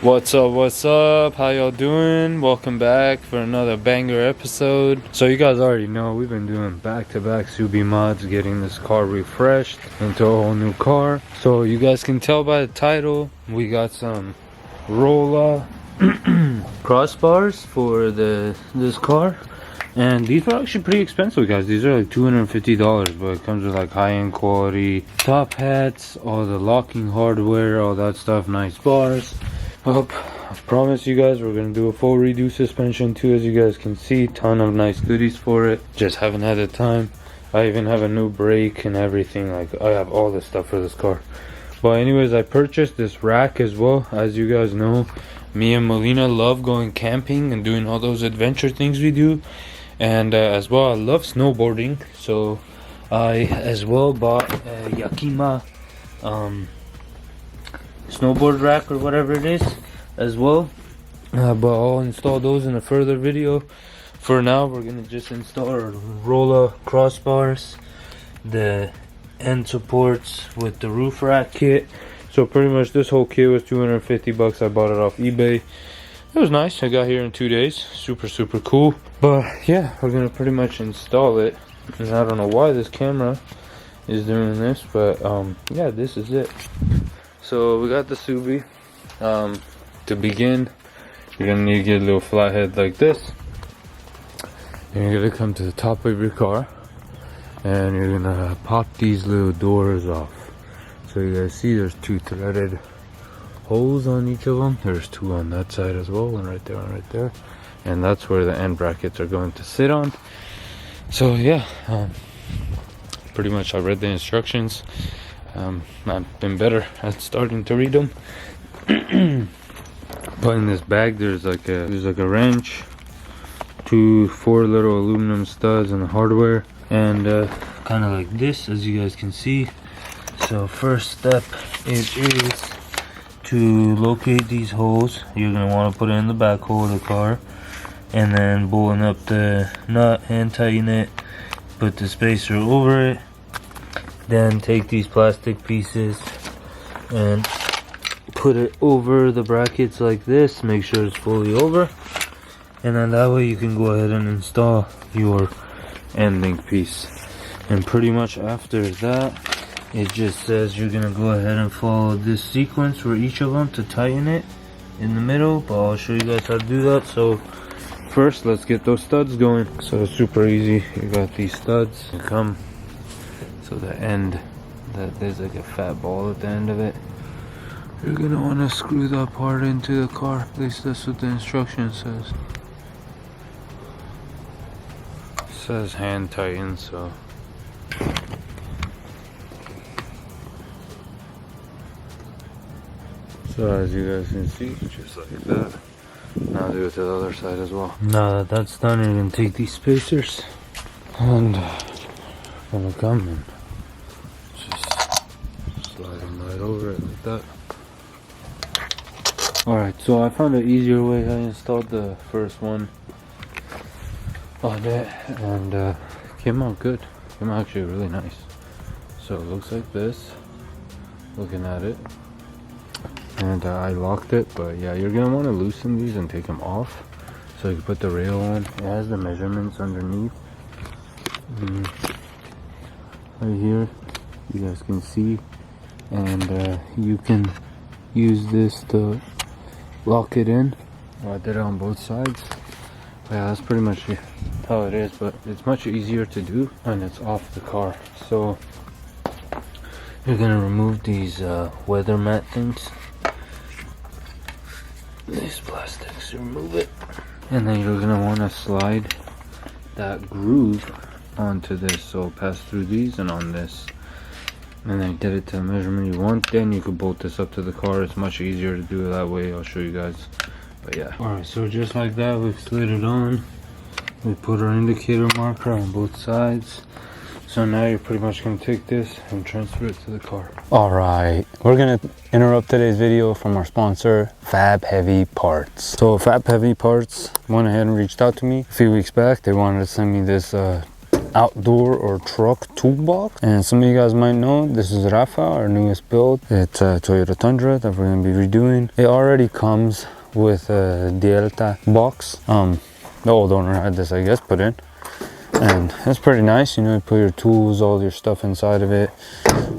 What's up, how y'all doing? Welcome back for another banger episode. So you guys already know we've been doing back-to-back Subi mods, getting this car refreshed into a whole new car. So you guys can tell by the title, we got some Rola crossbars for this car, and these were actually pretty expensive, guys. These are like $250, but it comes with like high-end quality top hats, all the locking hardware, all that stuff, nice bars. I promise you guys we're gonna do a full redo suspension too. As you guys can see, ton of nice goodies for it, just haven't had the time. I even have a new brake and everything. Like, I have all this stuff for this car. But anyways, I purchased this rack as well. As you guys know, me and Melina love going camping and doing all those adventure things we do, and as well I love snowboarding, so I as well bought a Yakima snowboard rack or whatever it is as well, but I'll install those in a further video. For now, we're gonna just install our Rola crossbars, the end supports with the roof rack kit. So pretty much this whole kit was 250 bucks. I bought it off eBay. It was nice. I got here in 2 days. Super cool. But yeah, we're gonna pretty much install it, and I don't know why this camera is doing this, but yeah, this is it. So we got the Subi. To begin, you're gonna need to get a little flathead like this. You're gonna come to the top of your car, and you're gonna pop these little doors off. So you guys see there's 2 threaded holes on each of them. There's 2 on that side as well, one right there, one right there, and that's where the end brackets are going to sit on. So yeah, pretty much I read the instructions. I've been better at starting to read them. But in this bag there's like a wrench, 4 little aluminum studs and hardware, and kind of like this, as you guys can see. So first step it is to locate these holes. You're gonna want to put it in the back hole of the car, and then bolting up the nut, hand tighten it, put the spacer over it. Then take these plastic pieces and put it over the brackets like this. Make sure it's fully over, and then that way you can go ahead and install your end link piece. And pretty much after that, it just says you're gonna go ahead and follow this sequence for each of them to tighten it in the middle, but I'll show you guys how to do that. So first, let's get those studs going. So it's super easy. You got these studs that come. So the end, there's like a fat ball at the end of it. You're gonna want to screw that part into the car. At least that's what the instruction says. It says hand tighten, so. So as you guys can see, just like that. Now do it to the other side as well. Now that that's done, you're gonna take these spacers and gonna come and slide them right over it like that. Alright, so I found an easier way. I installed the first one on it, and came out good. Came out actually really nice. So it looks like this, looking at it. And I locked it, but yeah, you're gonna want to loosen these and take them off so you can put the rail on. It has the measurements underneath. Right here, you guys can see, and you can use this to lock it in. I did it on both sides. But yeah, that's pretty much how it is, but it's much easier to do when it's off the car. So you're gonna remove these weather mat things, these plastics, remove it, and then you're gonna want to slide that groove onto this. So pass through these and on this, and then get it to the measurement you want. Then you can bolt this up to the car. It's much easier to do it that way. I'll show you guys. But yeah, alright, so just like that, we've slid it on. We put our indicator marker on both sides. So now you're pretty much going to take this and transfer it to the car. Alright, we're going to interrupt today's video from our sponsor, Fab Heavy Parts. So Fab Heavy Parts went ahead and reached out to me a few weeks back. They wanted to send me this outdoor or truck toolbox. And some of you guys might know, this is Rafa, our newest build. It's a Toyota Tundra that we're going to be redoing. It already comes with a Delta box. The old owner had this, I guess, put in. And it's pretty nice, you know, you put your tools, all your stuff inside of it.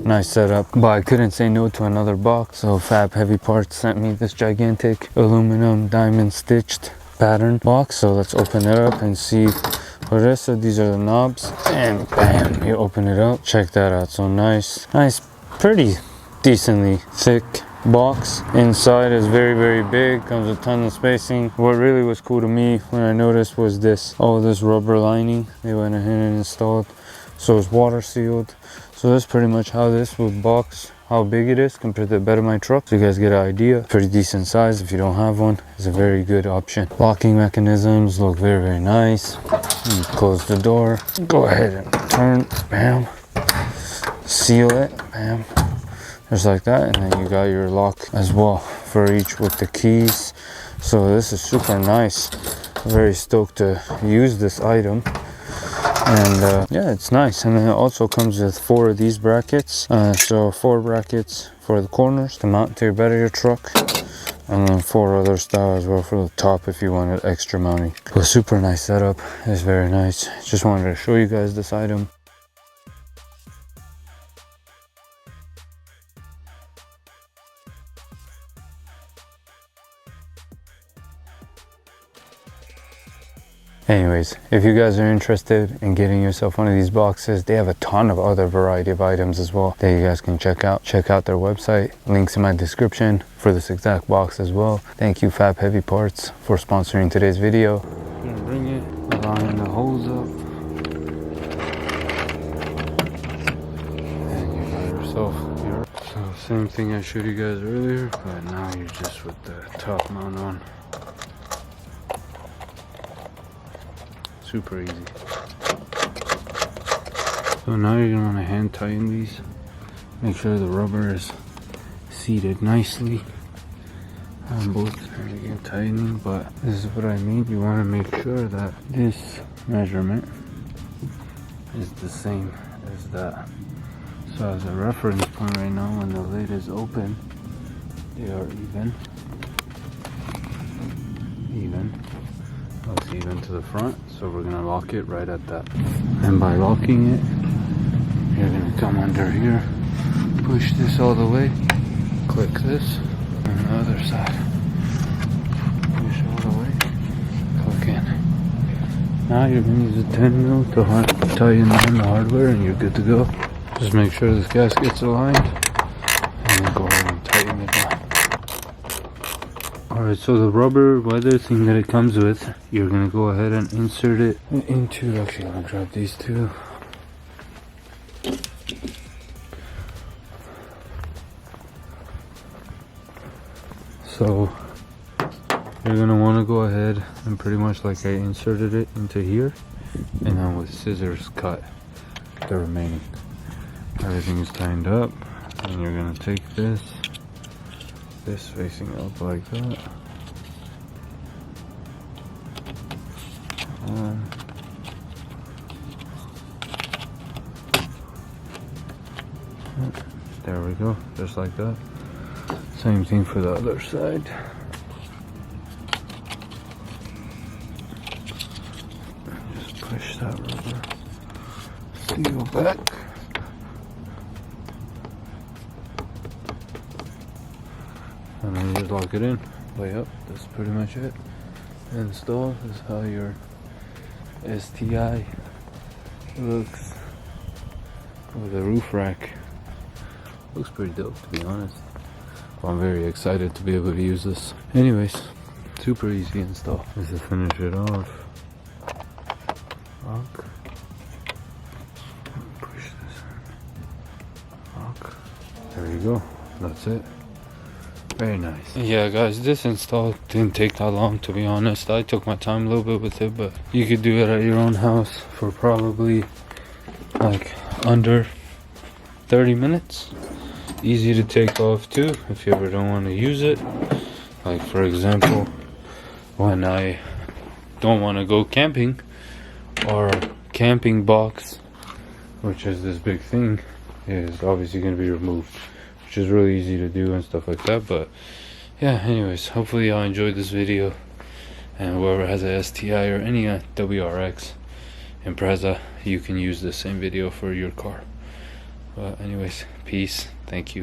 Nice setup. But I couldn't say no to another box, so Fab Heavy Parts sent me this gigantic aluminum diamond stitched pattern box. So let's open it up and see what it is. So these are the knobs, and bam, you open it up. Check that out. So nice, pretty decently thick box. Inside is very big, comes with a ton of spacing. What really was cool to me when I noticed was this rubber lining they went ahead and installed, so it's water sealed. So that's pretty much how this would box, how big it is compared to the bed of my truck, so you guys get an idea. Pretty decent size. If you don't have one, it's a very good option. Locking mechanisms look very nice. You close the door, go ahead and turn, bam, seal it, bam, just like that. And then you got your lock as well for each with the keys. So this is super nice. Very stoked to use this item. And yeah, it's nice. And then it also comes with 4 of these brackets. So 4 brackets for the corners to mount to your bed of your truck, and then 4 other style as well for the top if you wanted extra mounting. But super nice setup. It's very nice. Just wanted to show you guys this item. Anyways, if you guys are interested in getting yourself one of these boxes, they have a ton of other variety of items as well that you guys can check out. Check out their website. Links in my description for this exact box as well. Thank you, Fab Heavy Parts, for sponsoring today's video. I'm gonna bring it, line the hose up, and you got yourself your... So same thing I showed you guys earlier, but now you're just with the top mount on. Super easy. So now you're gonna want to hand tighten these. Make sure the rubber is seated nicely on both. And again, tightening, but this is what I mean. You want to make sure that this measurement is the same as that. So as a reference point right now, when the lid is open, they are even. It's even to the front, so we're gonna lock it right at that. And by locking it, you're gonna come under here, push this all the way, click this on the other side, push all the way, click in. Now you're gonna use a 10 mil to tighten down the hardware, and you're good to go. Just make sure this gasket's aligned, and then go ahead and tighten it down. Alright, so the rubber weather thing that it comes with, you're going to go ahead and insert it into, actually I'm going to grab these two. So you're going to want to go ahead and pretty much like I inserted it into here, and then with scissors cut the remaining. Everything is tightened up, and you're going to take this facing up like that. There we go, just like that. Same thing for the other side. Just push that rubber, seal back. And then you just lock it in. Way up. That's pretty much it. Install is how your STI looks with a roof rack. Looks pretty dope, to be honest. Well, I'm very excited to be able to use this. Anyways, super easy install. Just to finish it off. Lock. Push this in. Lock. There you go. That's it. Very nice. Yeah guys, this install didn't take that long, to be honest. I took my time a little bit with it, but you could do it at your own house for probably like under 30 minutes. Easy to take off too if you ever don't want to use it. Like for example, when I don't want to go camping or camping box, which is this big thing, is obviously going to be removed, which is really easy to do and stuff like that. But yeah, anyways, hopefully y'all enjoyed this video, and whoever has a STI or any WRX Impreza, you can use the same video for your car. But anyways, peace, thank you.